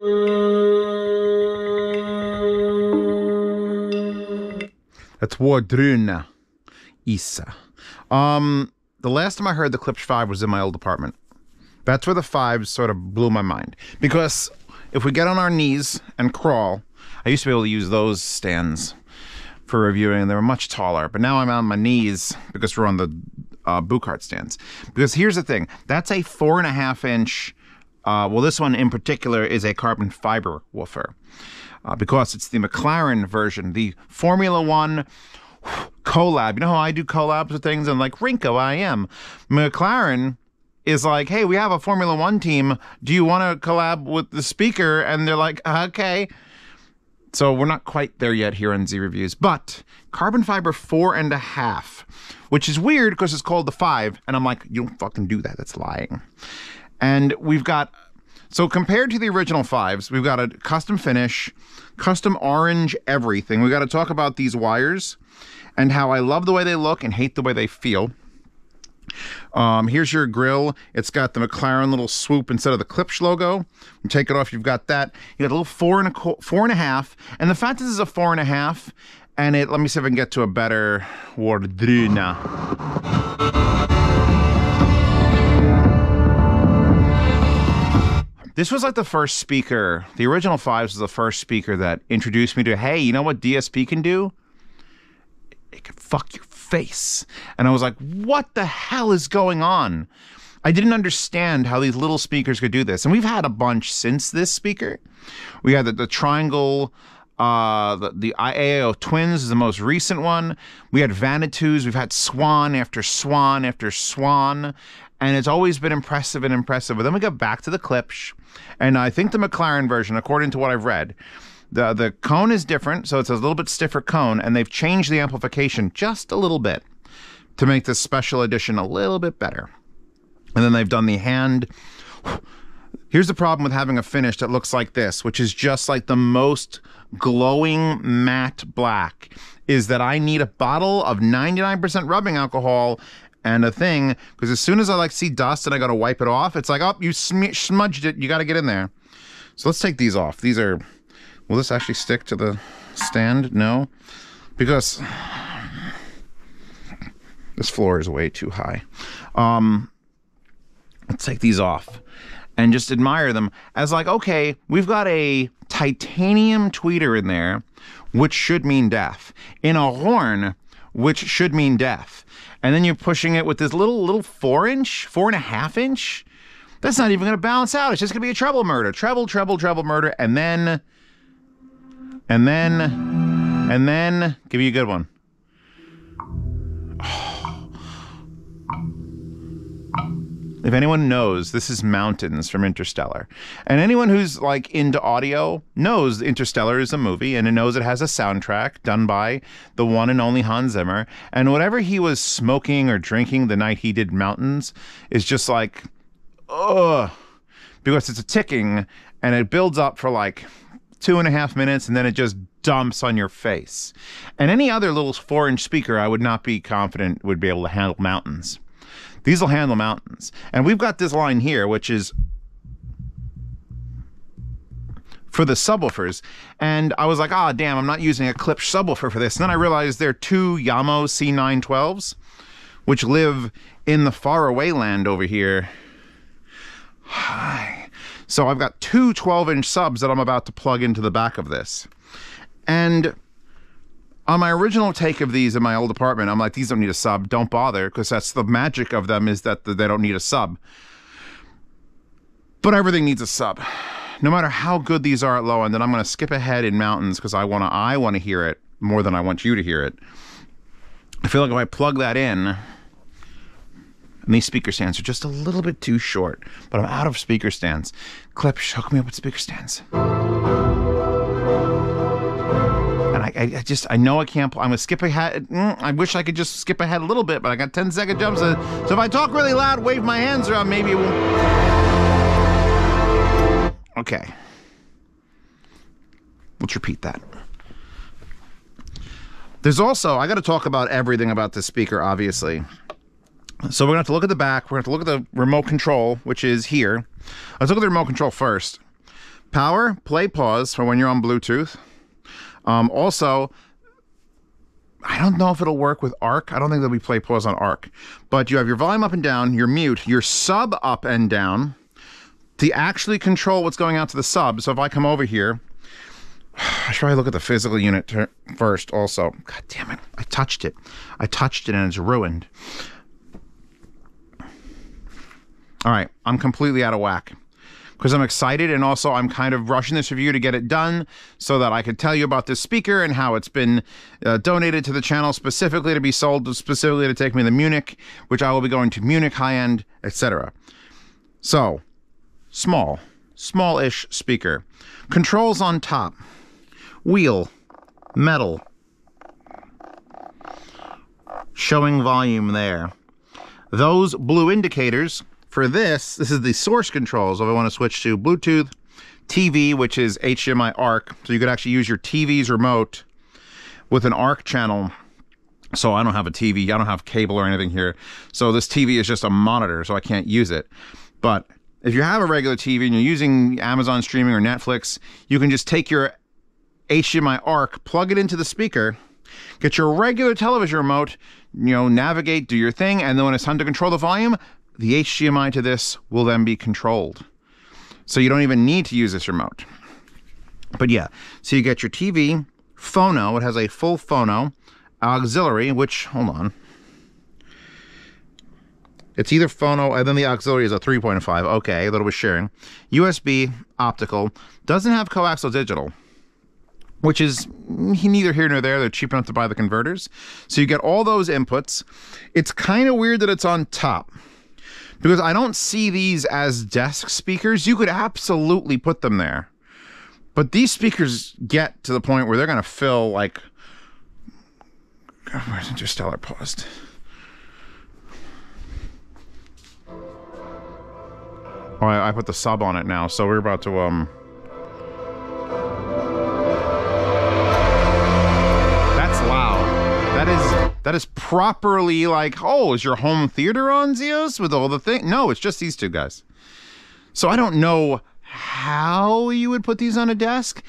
That's Wardruna Isa. The last time I heard the Klipsch 5 was in my old apartment. That's where the 5s sort of blew my mind. Because if we get on our knees and crawl, I used to be able to use those stands for reviewing, and they were much taller. But now I'm on my knees because we're on the boot cart stands. Because here's the thing. That's a 4.5-inch, well, this one in particular is a carbon fiber woofer. Because it's the McLaren version, the Formula One collab. You know how I do collabs with things? And like Rinko, I am. McLaren is like, hey, we have a Formula One team. Do you want to collab with the speaker? And they're like, okay. So we're not quite there yet here on Z Reviews. But carbon fiber 4.5, which is weird because it's called the 5. And I'm like, you don't fucking do that. That's lying. And we've got, so compared to the original 5s, we've got a custom finish, custom orange everything. We got to talk about these wires and how I love the way they look and hate the way they feel. Here's your grill. It's got the McLaren little swoop instead of the Klipsch logo. You take it off, you've got that. You got a little 4.5, and the fact this is a 4.5, and it, let me see if I can get to a better Wardruna. This was like the first speaker, the original 5s was the first speaker that introduced me to, hey, you know what DSP can do? It can fuck your face. And I was like, what the hell is going on? I didn't understand how these little speakers could do this. And we've had a bunch since this speaker. We had the Triangle, the AAO Twins is the most recent one. We had Vanitus. We've had Swan after Swan after Swan. And it's always been impressive and impressive. But then we got back to the Klipsch. And I think the McLaren version, according to what I've read, the cone is different, so it's a little bit stiffer cone, and they've changed the amplification just a little bit to make this special edition a little bit better. And then they've done the hand. Here's the problem with having a finish that looks like this, which is just like the most glowing matte black, is that I need a bottle of 99% rubbing alcohol and a thing, because as soon as I like see dust and I gotta wipe it off, it's like, oh, you smudged it, you gotta get in there. So let's take these off. These are, will this actually stick to the stand? No, because this floor is way too high. Let's take these off and just admire them as like, okay, we've got a titanium tweeter in there, which should mean death, in a horn, which should mean death. And then you're pushing it with this little 4-inch, 4.5-inch. That's not even going to balance out. It's just going to be a treble murder. Treble, treble, treble murder. And then, give me a good one. If anyone knows, this is Mountains from Interstellar. And anyone who's like into audio knows Interstellar is a movie, and it knows it has a soundtrack done by the one and only Hans Zimmer. And whatever he was smoking or drinking the night he did Mountains is just like, ugh. Because it's a ticking, and it builds up for like 2.5 minutes, and then it just dumps on your face. And any other little 4-inch speaker, I would not be confident would be able to handle Mountains. These will handle Mountains. And we've got this line here, which is for the subwoofers. And I was like, ah, damn, I'm not using a Klipsch subwoofer for this. And then I realized there are two Yamo C912s, which live in the faraway land over here. Hi. So I've got two 12-inch subs that I'm about to plug into the back of this. And on my original take of these in my old apartment, I'm like, these don't need a sub. Don't bother, because that's the magic of them, is that they don't need a sub. But everything needs a sub. No matter how good these are at low end, and I'm going to skip ahead in Mountains because I want to hear it more than I want you to hear it. I feel like if I plug that in, and these speaker stands are just a little bit too short, but I'm out of speaker stands. Klipsch, hook me up with speaker stands. And I know I can't, I'm going to skip ahead. I wish I could just skip ahead a little bit, but I got 10-second jumps. So if I talk really loud, wave my hands around, maybe it will. Okay. Let's repeat that. There's also, I got to talk about everything about this speaker, obviously. So we're going to have to look at the back. We're going to have to look at the remote control, which is here. Let's look at the remote control first, Power, play, pause for when you're on Bluetooth. Also, I don't know if it'll work with ARC. I don't think there'll be play, pause on ARC. But you have your volume up and down, your mute, your sub up and down to actually control what's going out to the sub. So if I come over here, I should probably look at the physical unit first also. God damn it. I touched it. I touched it and it's ruined. All right. I'm completely out of whack because I'm excited, and also I'm kind of rushing this review to get it done so that I could tell you about this speaker and how it's been donated to the channel specifically to be sold, specifically to take me to Munich, which I will be going to Munich high-end, etc. So, small-ish speaker. Controls on top. Wheel, metal, showing volume there. Those blue indicators for this is the source controls. So if I want to switch to Bluetooth, TV, which is HDMI ARC, so you could actually use your TV's remote with an ARC channel. So I don't have a TV, I don't have cable or anything here. So this TV is just a monitor, so I can't use it. But if you have a regular TV and you're using Amazon streaming or Netflix, you can just take your HDMI ARC, plug it into the speaker, get your regular television remote, navigate, do your thing, and then when it's time to control the volume, the HDMI to this will then be controlled. So you don't even need to use this remote. But yeah, so you get your TV, phono, it has a full phono, auxiliary, which, hold on. It's either phono, and then the auxiliary is a 3.5. Okay, that it was sharing. USB, optical, doesn't have coaxial digital, which is neither here nor there. They're cheap enough to buy the converters. So you get all those inputs. It's kind of weird that it's on top, because I don't see these as desk speakers. You could absolutely put them there. But these speakers get to the point where they're going to fill, like... God, where's Interstellar paused? Oh, I put the sub on it now, so we're about to, That's loud. That is properly like, oh, is your home theater on, Zeos? With all the thing? No, it's just these two guys. So I don't know how you would put these on a desk.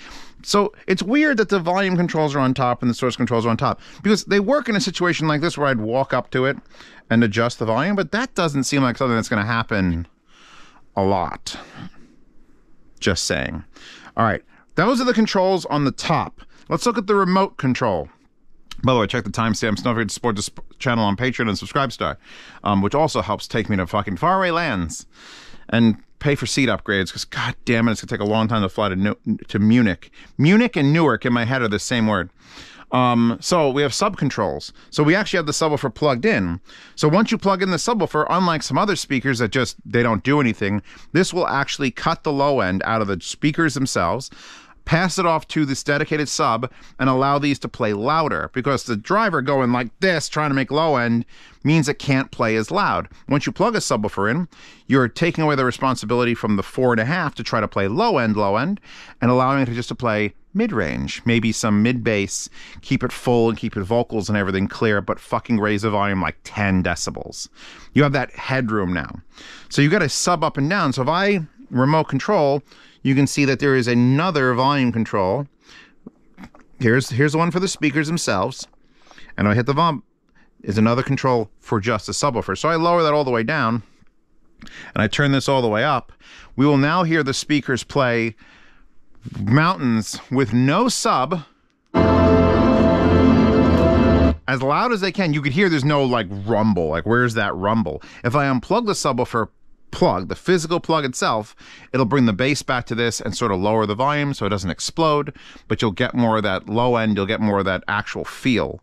So it's weird that the volume controls are on top and the source controls are on top, because they work in a situation like this where I'd walk up to it and adjust the volume, but that doesn't seem like something that's going to happen a lot. Just saying. All right, those are the controls on the top. Let's look at the remote control. By the way, check the timestamps. Don't forget to support this channel on Patreon and Subscribestar, which also helps take me to fucking faraway lands and pay for seat upgrades, because god damn it, it's gonna take a long time to fly to Munich. Munich and Newark in my head are the same word. So we have sub controls. So we actually have the subwoofer plugged in. So once you plug in the subwoofer, unlike some other speakers that just, they don't do anything, this will actually cut the low end out of the speakers themselves, pass it off to this dedicated sub, and allow these to play louder, because the driver going like this, trying to make low end, means it can't play as loud. Once you plug a subwoofer in, you're taking away the responsibility from the 4.5 to try to play low end, and allowing it just to play mid-range, maybe some mid-bass, keep it full and keep your vocals and everything clear, but fucking raise the volume like 10 decibels. You have that headroom now. So you got a sub up and down. So if I remote control, you can see that there is another volume control. Here's the one for the speakers themselves. And I hit the volume, is another control for just the subwoofer. So I lower that all the way down, and I turn this all the way up. We will now hear the speakers play mountains with no sub, as loud as they can. You could hear there's no like rumble. Like, where's that rumble? If I unplug the subwoofer plug, the physical plug itself, it'll bring the bass back to this and sort of lower the volume so it doesn't explode, but you'll get more of that low end, you'll get more of that actual feel.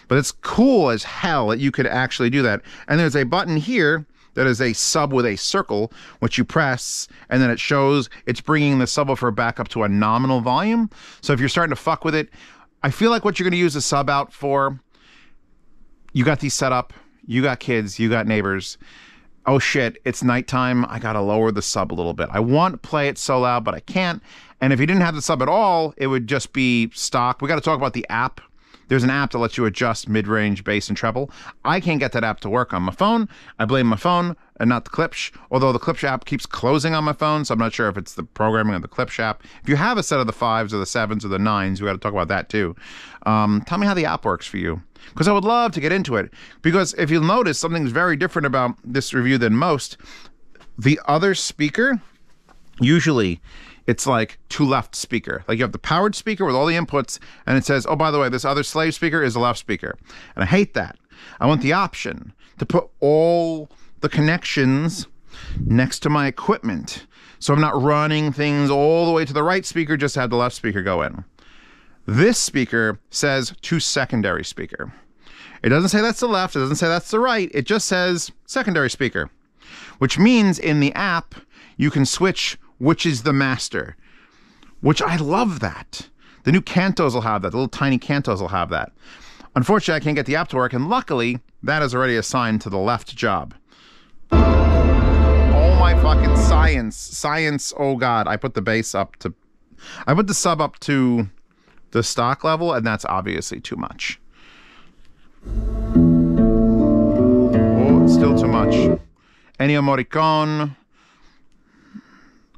But it's cool as hell that you could actually do that. And there's a button here that is a sub with a circle, which you press, and then it shows it's bringing the subwoofer back up to a nominal volume. So if you're starting to fuck with it, I feel like what you're going to use the sub out for, you got these set up, you got kids, you got neighbors. Oh shit, it's nighttime, I gotta lower the sub a little bit. I want to play it so loud, but I can't. And if you didn't have the sub at all, it would just be stock. We gotta talk about the app there's an app that lets you adjust mid-range, bass, and treble. I can't get that app to work on my phone. I blame my phone and not the Klipsch, although the Klipsch app keeps closing on my phone, so I'm not sure if it's the programming of the Klipsch app. If you have a set of the 5s or the 7s or the 9s, we got to talk about that too. Tell me how the app works for you, because I would love to get into it. Because if you'll notice, something's very different about this review than most. The other speaker, usually it's like to left speaker. Like you have the powered speaker with all the inputs, and it says, oh, by the way, this other slave speaker is a left speaker. And I hate that. I want the option to put all the connections next to my equipment, so I'm not running things all the way to the right speaker just to have the left speaker go in. This speaker says to secondary speaker. It doesn't say that's the left, it doesn't say that's the right, it just says secondary speaker, which means in the app you can switch which is the master, which I love that. The new Cantos will have that, the little tiny Cantos will have that. Unfortunately, I can't get the app to work, and luckily, that is already assigned to the left job. Oh my fucking science. Science, oh god. I put the bass up to... I put the sub up to the stock level, and that's obviously too much. Oh, it's still too much. Ennio Morricone.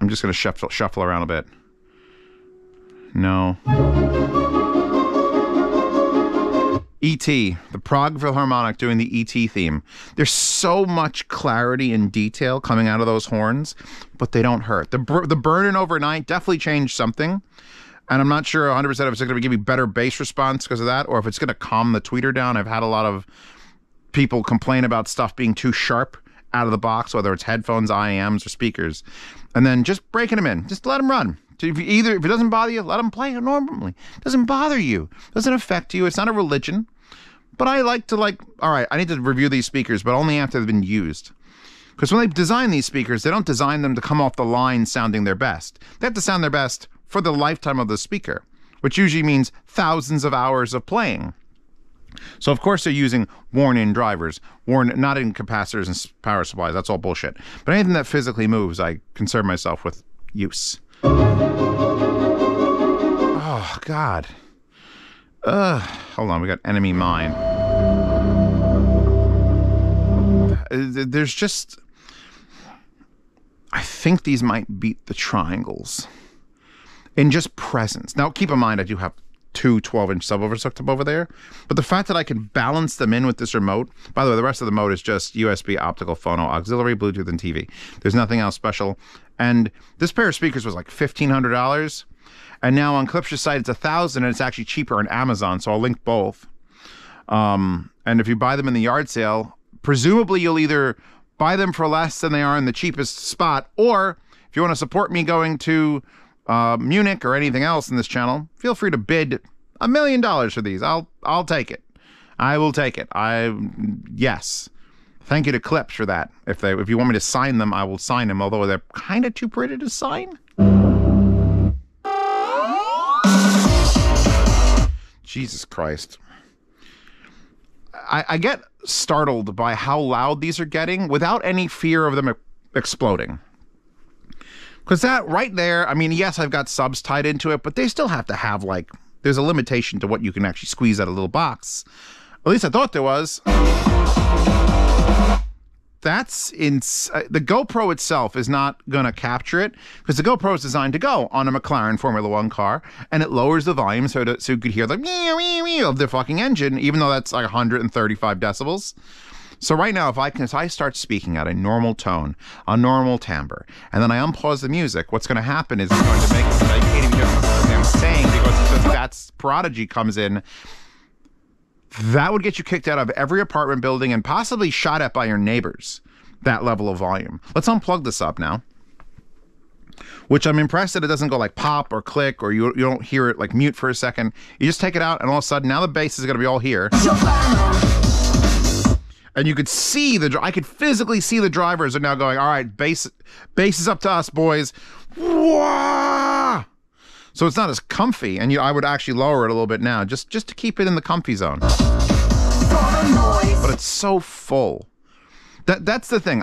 I'm just going to shuffle around a bit. No. E.T., the Prague Philharmonic doing the E.T. theme. There's so much clarity and detail coming out of those horns, but they don't hurt. The burn-in overnight definitely changed something, and I'm not sure 100% if it's going to give me better bass response because of that, or if it's going to calm the tweeter down. I've had a lot of people complain about stuff being too sharp out of the box, whether it's headphones, IAMs, or speakers, and then just breaking them in. Just let them run. If it doesn't bother you, let them play it normally. It doesn't bother you. It doesn't affect you. It's not a religion. But I like to all right, I need to review these speakers, but only after they've been used. Because when they design these speakers, they don't design them to come off the line sounding their best. They have to sound their best for the lifetime of the speaker, which usually means thousands of hours of playing. So of course they're using worn-in drivers, not in capacitors and power supplies. That's all bullshit. But anything that physically moves, I concern myself with use. Oh, God. Hold on, we got enemy mine. There's just... I think these might beat the triangles in just presence. Now, keep in mind, I do have two 12-inch subwoofers hooked up over there, but the fact that I can balance them in with this remote... By the way, the rest of the mode is just USB, optical, phono, auxiliary, Bluetooth, and TV. There's nothing else special. And this pair of speakers was like $1,500. And now on Klipsch's site, it's $1,000, and it's actually cheaper on Amazon, so I'll link both. And if you buy them in the yard sale, presumably you'll either buy them for less than they are in the cheapest spot, or if you want to support me going to Munich or anything else in this channel, feel free to bid $1 million for these. I'll take it. I will take it. Yes. Thank you to Klipsch for that. If you want me to sign them, I will sign them, although they're kind of too pretty to sign. Jesus Christ. I get startled by how loud these are getting without any fear of them exploding. Because that right there, I mean, yes, I've got subs tied into it, but they still have to have, like, there's a limitation to what you can actually squeeze out of a little box. At least I thought there was. That's the GoPro itself is not going to capture it, because the GoPro is designed to go on a McLaren Formula 1 car, and it lowers the volume so you could hear the meow of the fucking engine, even though that's like 135 decibels. So right now, if I start speaking at a normal tone, a normal timbre, and then I unpause the music, what's going to happen is it's going to make I can't even hear what I'm saying, because that's Prodigy comes in. That would get you kicked out of every apartment building and possibly shot at by your neighbors, that level of volume. Let's unplug this up now. Which I'm impressed that it doesn't go like pop or click, or you don't hear it like mute for a second. You just take it out, and all of a sudden, now the bass is going to be all here. And you could see I could physically see the drivers are now going, all right, bass is up to us, boys. Wah! So it's not as comfy, and I would actually lower it a little bit now, just to keep it in the comfy zone. But it's so full. That's the thing.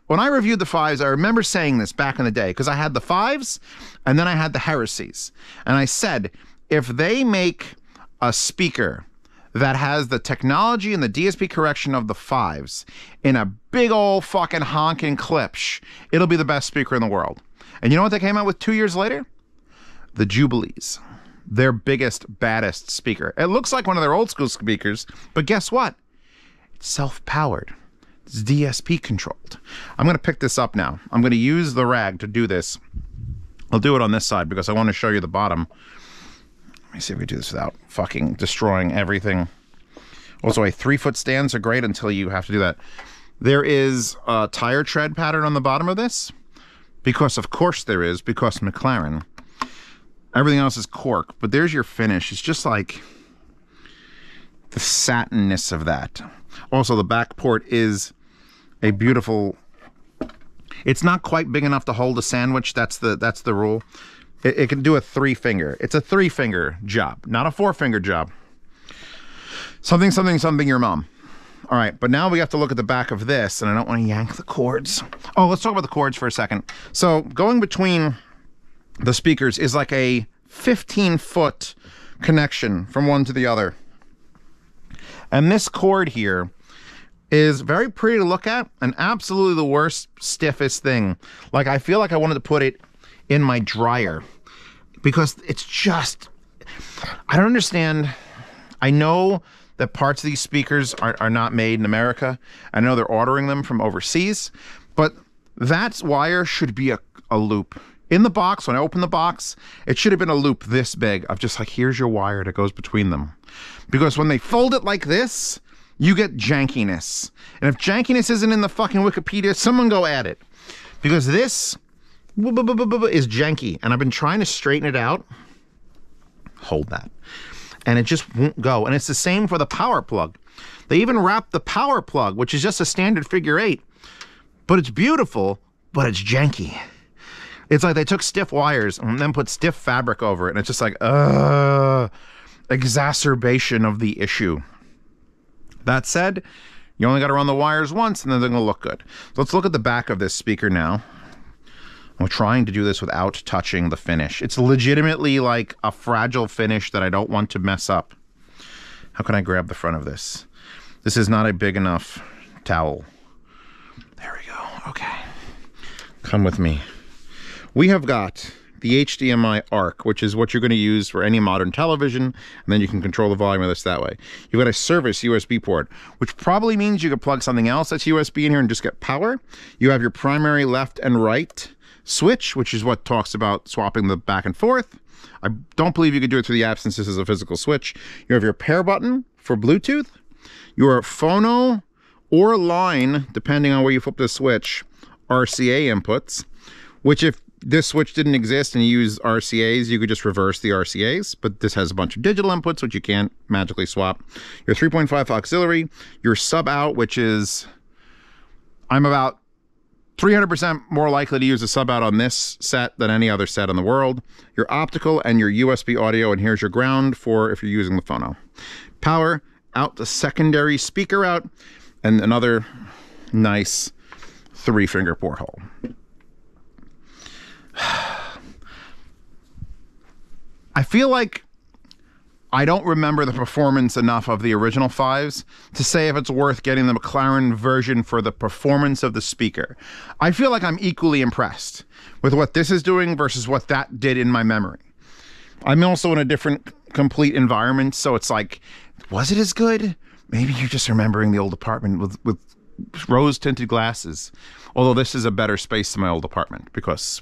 When I reviewed the 5s, I remember saying this back in the day, because I had the 5s, and then I had the Heresies. And I said, if they make a speaker that has the technology and the DSP correction of the 5s in a big old fucking honking Klipsch, it'll be the best speaker in the world. And you know what they came out with 2 years later? The Jubilees. Their biggest, baddest speaker. It looks like one of their old school speakers, but guess what? It's self-powered. It's DSP controlled. I'm going to pick this up now. I'm going to use the rag to do this. I'll do it on this side because I want to show you the bottom. Let me see if we do this without fucking destroying everything. Also, a 3-foot stands are great until you have to do that. There is a tire tread pattern on the bottom of this. Because of course there is, because McLaren. Everything else is cork, but there's your finish. It's just like the satinness of that. Also, the back port is a beautiful... It's not quite big enough to hold a sandwich. That's the rule. It can do a 3-finger. It's a 3-finger job, not a 4-finger job. Something, something, something, your mom. All right, but now we have to look at the back of this, and I don't want to yank the cords. Oh, let's talk about the cords for a second. So going between the speakers is like a 15-foot connection from one to the other. And this cord here is very pretty to look at and absolutely the worst, stiffest thing. Like, I feel like I wanted to put it in my dryer because it's just, I don't understand. I know that parts of these speakers are not made in America. I know they're ordering them from overseas, but that wire should be a loop. In the box, when I open the box, it should have been a loop this big of just like, here's your wire that goes between them. Because when they fold it like this, you get jankiness. And if jankiness isn't in the fucking Wikipedia, someone go add it. Because this is janky, and I've been trying to straighten it out. Hold that. And it just won't go. And it's the same for the power plug. They even wrapped the power plug, which is just a standard figure 8. But it's beautiful, but it's janky. It's like they took stiff wires and then put stiff fabric over it. And it's just like, exacerbation of the issue. That said, you only got to run the wires once and then they're going to look good. So let's look at the back of this speaker now. I'm trying to do this without touching the finish. It's legitimately like a fragile finish that I don't want to mess up. How can I grab the front of this? This is not a big enough towel. There we go. Okay. Come with me. We have got the HDMI ARC, which is what you're going to use for any modern television, and then you can control the volume of this that way. You've got a service USB port, which probably means you could plug something else that's USB in here and just get power. You have your primary left and right switch, which is what talks about swapping the back and forth. I don't believe you could do it through the app since this is a physical switch. You have your pair button for Bluetooth, your phono or line, depending on where you flip the switch, RCA inputs, which if this switch didn't exist and you use RCAs, you could just reverse the RCAs, but this has a bunch of digital inputs, which you can't magically swap. Your 3.5 auxiliary, your sub out, which is, I'm about 300% more likely to use a sub out on this set than any other set in the world. Your optical and your USB audio, and here's your ground for if you're using the phono. Power out the secondary speaker out, and another nice 3-finger porthole. I feel like I don't remember the performance enough of the original 5s to say if it's worth getting the McLaren version for the performance of the speaker. I feel like I'm equally impressed with what this is doing versus what that did in my memory. I'm also in a different complete environment, so it's like, was it as good? Maybe you're just remembering the old apartment with rose-tinted glasses. Although this is a better space than my old apartment because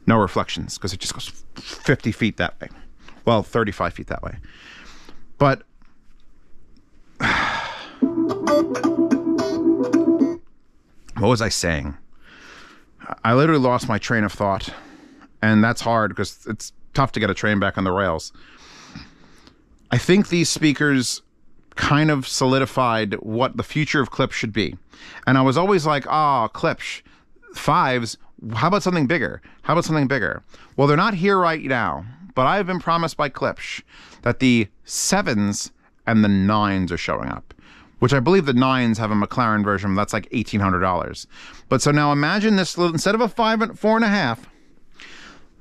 no reflections, because it just goes 50 feet that way. Well, 35 feet that way. But what was I saying? I literally lost my train of thought, and that's hard because it's tough to get a train back on the rails. I think these speakers kind of solidified what the future of Klipsch should be. And I was always like, Klipsch, 5s, how about something bigger? How about something bigger? Well, they're not here right now, but I've been promised by Klipsch that the 7s and the 9s are showing up, which I believe the 9s have a McLaren version that's like $1,800. But so now imagine this, instead of a 5 and 4.5,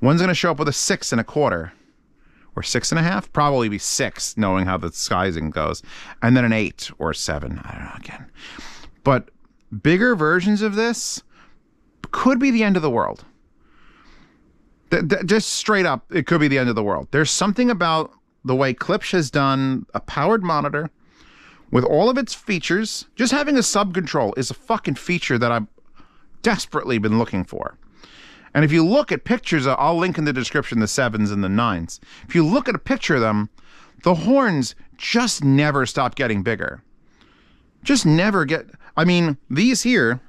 One's going to show up with a 6 1/4 or 6 1/2, probably be 6, knowing how the sizing goes, and then an 8 or 7. I don't know again. But bigger versions of this could be the end of the world. Just straight up, it could be the end of the world. There's something about the way Klipsch has done a powered monitor with all of its features. Just having a sub control is a fucking feature that I've desperately been looking for. And if you look at pictures, I'll link in the description the 7s and the 9s. If you look at a picture of them, the horns just never stop getting bigger. Just never get... I mean, these here,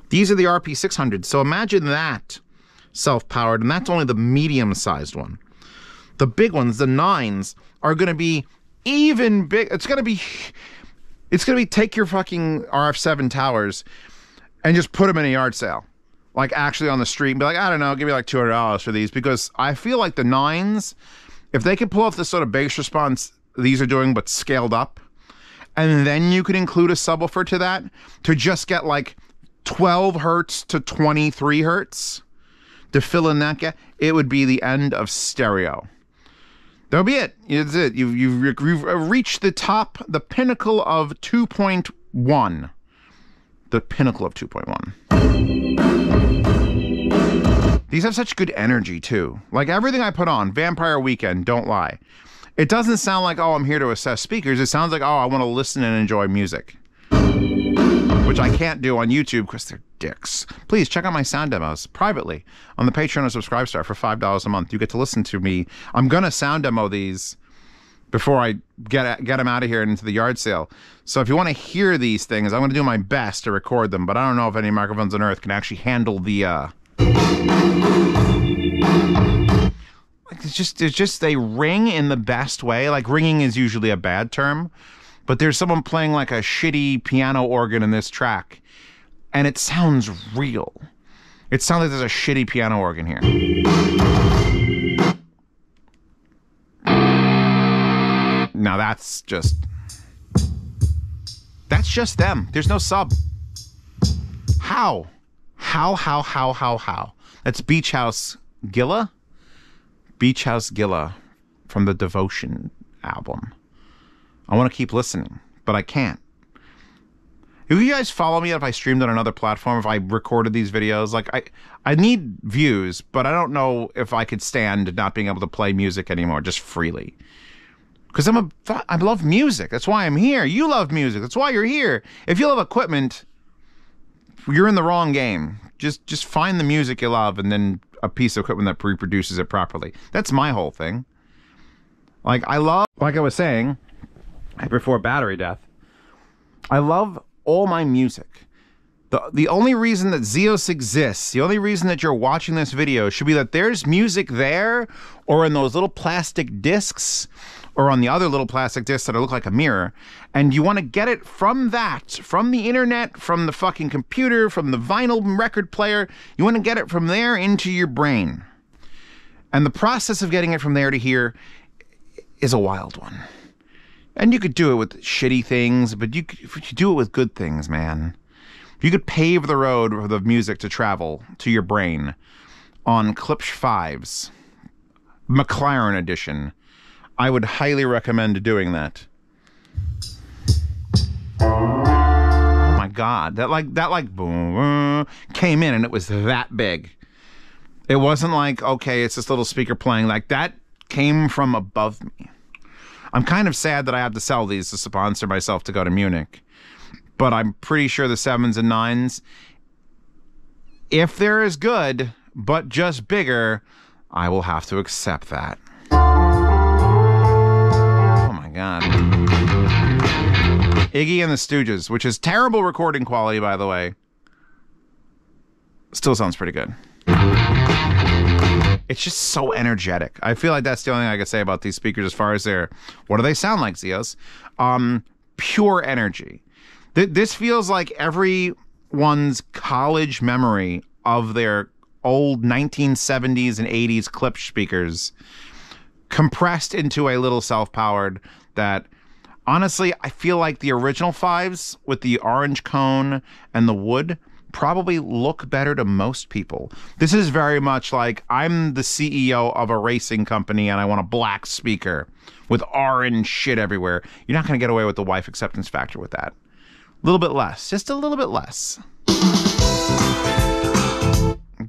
these are the RP600s. So imagine that self-powered, and that's only the medium-sized one. The big ones, the 9s, are going to be even big. It's going to be take your fucking RF7 towers and just put them in a yard sale. Like actually on the street and be like, I don't know, give me like $200 for these, because I feel like the 9s, if they could pull off this sort of bass response these are doing but scaled up, and then you could include a subwoofer to that to just get like 12 hertz to 23 hertz to fill in that gap, it would be the end of stereo. That'll be it. It's it. You've reached the top, the pinnacle of 2.1. The pinnacle of 2.1. These have such good energy too. Like everything I put on, Vampire Weekend, don't lie. It doesn't sound like, oh, I'm here to assess speakers. It sounds like, oh, I want to listen and enjoy music. Which I can't do on YouTube because they're dicks. Please check out my sound demos privately on the Patreon or Subscribe Star for $5 a month. You get to listen to me. I'm going to sound demo these before I get them out of here and into the yard sale. So if you want to hear these things, I'm going to do my best to record them, but I don't know if any microphones on Earth can actually handle the... It's just they ring in the best way. Like ringing is usually a bad term, but there's someone playing like a shitty piano organ in this track, and it sounds real. It sounds like there's a shitty piano organ here. Now that's just them. There's no sub. How? That's Beach House Gilla? Beach House Gilla from the Devotion album. I want to keep listening, but I can't. If you guys follow me, if I streamed on another platform, if I recorded these videos, like I need views, but I don't know if I could stand not being able to play music anymore just freely. Because I love music. That's why I'm here. You love music. That's why you're here. If you love equipment, you're in the wrong game. Just find the music you love and then a piece of equipment that reproduces it properly. That's my whole thing. Like I was saying before battery death, I love all my music. The only reason that Zeos exists, the only reason that you're watching this video should be that there's music there, or in those little plastic discs, or on the other little plastic discs that look like a mirror, and you want to get it from that, from the internet, from the fucking computer, from the vinyl record player. You want to get it from there into your brain. And the process of getting it from there to here is a wild one. And you could do it with shitty things, but if you do it with good things, man. If you could pave the road for the music to travel to your brain on Klipsch 5s, McLaren edition, I would highly recommend doing that. Oh my God, that boom came in and it was that big. It wasn't like, okay, it's this little speaker playing. Like that came from above me. I'm kind of sad that I have to sell these to sponsor myself to go to Munich, but I'm pretty sure the 7s and 9s, if they're as good but just bigger, I will have to accept that. God. Iggy and the Stooges, which is terrible recording quality, by the way, still sounds pretty good. It's just so energetic. I feel like that's the only thing I could say about these speakers as far as what do they sound like, Zeos? Pure energy. This feels like everyone's college memory of their old 1970s and 80s Klipsch speakers compressed into a little self-powered that, honestly, I feel like the original 5s with the orange cone and the wood, probably look better to most people. This is very much like I'm the CEO of a racing company and I want a black speaker with orange shit everywhere. You're not going to get away with the wife acceptance factor with that. A little bit less. Just a little bit less.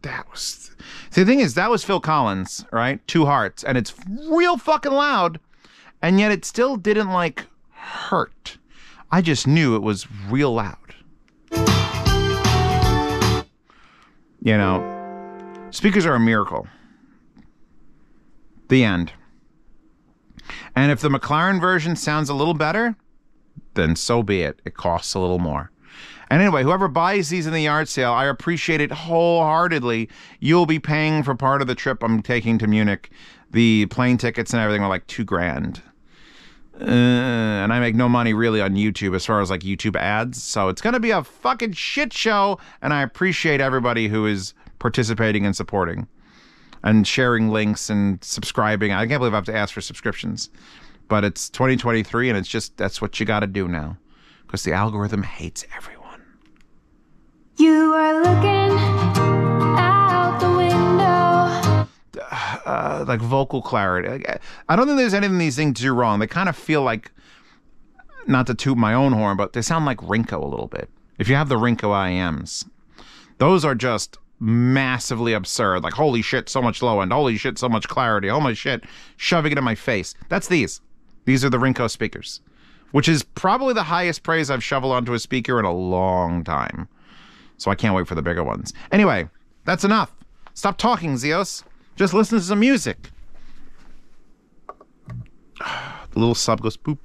That was... See, the thing is, that was Phil Collins, right? 2 Hearts. And it's real fucking loud. And yet it still didn't, like, hurt. I just knew it was real loud. You know, speakers are a miracle. The end. And if the McLaren version sounds a little better, then so be it. It costs a little more. And anyway, whoever buys these in the yard sale, I appreciate it wholeheartedly. You'll be paying for part of the trip I'm taking to Munich. The plane tickets and everything are like $2,000. And I make no money really on YouTube as far as like YouTube ads. So it's going to be a fucking shit show. And I appreciate everybody who is participating and supporting and sharing links and subscribing. I can't believe I have to ask for subscriptions. But it's 2023 and it's just, that's what you got to do now. Because the algorithm hates everyone. You are looking out the window. Like vocal clarity. I don't think there's anything these things do wrong. They kind of feel like, not to toot my own horn, but they sound like Rinko a little bit. If you have the Rinko IMs, those are just massively absurd. Like, holy shit, so much low end. Holy shit, so much clarity. Oh my shit, shoving it in my face. That's these. These are the Rinko speakers, which is probably the highest praise I've shoveled onto a speaker in a long time. So I can't wait for the bigger ones. Anyway, that's enough. Stop talking, Zeos. Just listen to some music. The little sub goes boop.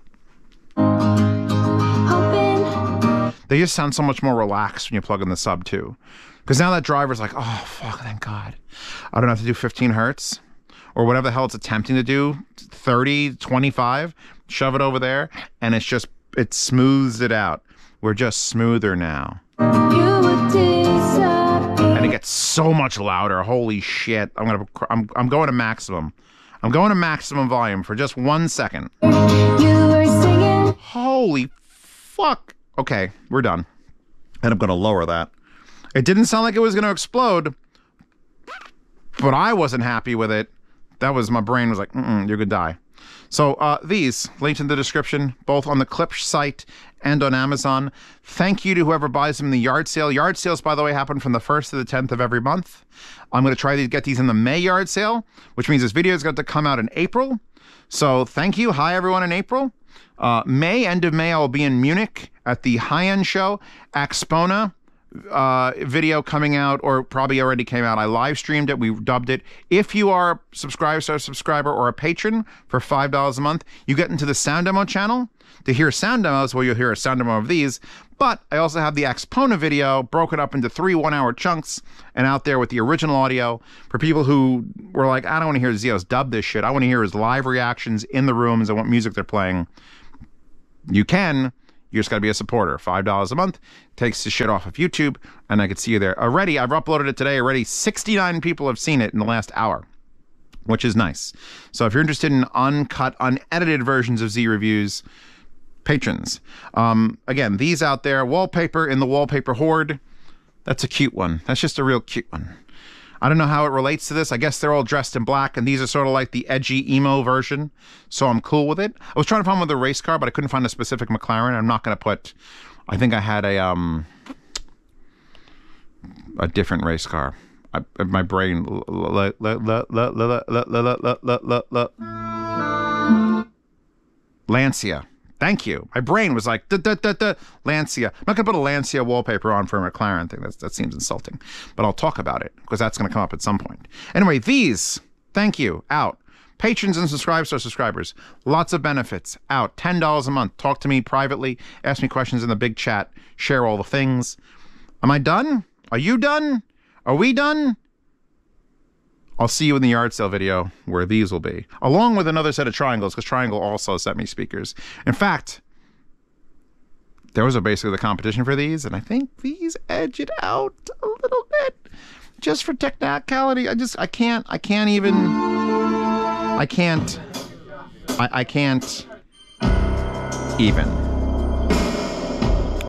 They just sound so much more relaxed when you plug in the sub too. Because now that driver's like, oh, fuck, thank God. I don't have to do 15 hertz or whatever the hell it's attempting to do. 30, 25, shove it over there. And it's just, it smooths it out. We're just smoother now. And it gets so much louder. Holy shit. I'm going to maximum. I'm going to maximum volume for just 1 second. Holy fuck. Okay, we're done. And I'm going to lower that. It didn't sound like it was going to explode, but I wasn't happy with it. That was, my brain was like, you're going to die. So these, linked in the description, both on the Klipsch site and on Amazon. Thank you to whoever buys them in the yard sale. Yard sales, by the way, happen from the 1st to the 10th of every month. I'm going to try to get these in the May yard sale, which means this video is going to come out in April. So thank you. Hi, everyone in April. May, end of May, I'll be in Munich at the high-end show. Axpona video coming out, or probably already came out. I live streamed it. We dubbed it. If you are a subscriber or a patron for $5 a month, you get into the sound demo channel to hear sound demos where you'll hear a sound demo of these. But I also have the Axpona video broken up into 3 one-hour chunks and out there with the original audio for people who were like, I don't want to hear Zeos dub this shit. I want to hear his live reactions in the rooms and what music they're playing. You can. You just got to be a supporter. $5 a month takes the shit off of YouTube, and I can see you there. Already, I've uploaded it today. Already 69 people have seen it in the last hour, which is nice. So if you're interested in uncut, unedited versions of Z Reviews, patrons. Again, these out there, wallpaper in the wallpaper horde. That's a cute one. That's just a real cute one. I don't know how it relates to this. I guess they're all dressed in black, and these are sort of like the edgy emo version, so I'm cool with it. I was trying to find one with a race car, but I couldn't find a specific McLaren. I'm not going to put... I think I had a different race car. My brain... Lancia. Thank you. My brain was like, Lancia. I'm not going to put a Lancia wallpaper on for a McLaren thing. That seems insulting. But I'll talk about it, because that's going to come up at some point. Anyway, these, thank you, out. Patrons and subscribers, lots of benefits, out. $10 a month. Talk to me privately. Ask me questions in the big chat. Share all the things. Am I done? Are you done? Are we done? I'll see you in the yard sale video where these will be, along with another set of triangles, because Triangle also sent me speakers. In fact, there was basically the competition for these, and I think these edge it out a little bit, just for technicality. I can't even.